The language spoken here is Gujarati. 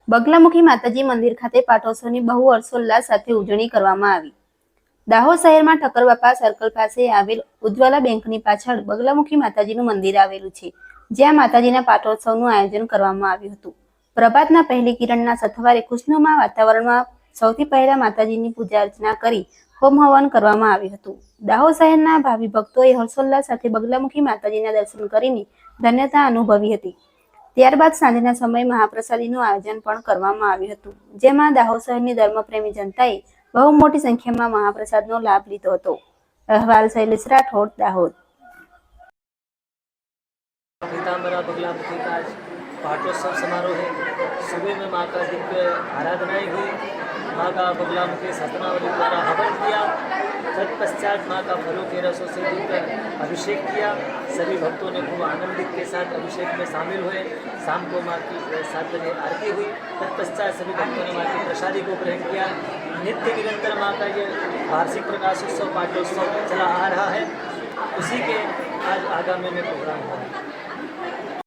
બગલામુખી માતાજી મંદિર ખાતે પાટોત્સવની બહુ હર્ષોલ્લાસ સાથે ઉજવણી કરવામાં આવી। દાહોદ શહેરમાં ઠક્કરબાપા સર્કલ પાસે આવેલ ઉજ્જવલા બેંકની પાછળ બગલામુખી માતાજીનું મંદિર આવેલું છે, જ્યાં માતાજીના પાટોત્સવનું આયોજન કરવામાં આવ્યું હતું। પ્રભાતના પહેલી કિરણના સથવારે ખુશનુમા વાતાવરણમાં સૌથી પહેલા માતાજીની પૂજા અર્ચના કરી હોમ હવન કરવામાં આવ્યું હતું। દાહોદ શહેરના ભાવિ ભક્તોએ હર્ષોલ્લાસ સાથે બગલામુખી માતાજીના દર્શન કરીને ધન્યતા અનુભવી હતી। ત્યારબાદ સાંજના સમયે મહાપ્રસાદીનું આયોજન પણ કરવામાં આવ્યું હતું, જેમાં દાહોદ શહેરની ધર્મપ્રેમી જનતાએ બહુ મોટી સંખ્યામાં મહાપ્રસાદનો લાભ લીધો હતો। અહેવાલ शैलेश राठौड़, दाहोद। पीताम्बरा बगलामुखी का पाटोत्सव समारोह है। सुबह में माँ का दिव्य आराधनाएं हुई। माँ का बगलामुखी सतनावली द्वारा हवन किया। तत्पश्चात माँ का फलों के रसों से दिव्य अभिषेक किया। सभी भक्तों ने खूब आनंदित के साथ अभिषेक में शामिल हुए। शाम को माँ की 7 बजे आरती हुई। तत्पश्चात सभी भक्तों ने माँ की प्रसादी को ग्रहण किया। नित्य निरंतर माँ का ये वार्षिक प्रकाशोत्सव पाटोत्सव चला आ रहा है। उसी के आज आगामी में प्रोग्राम हुआ।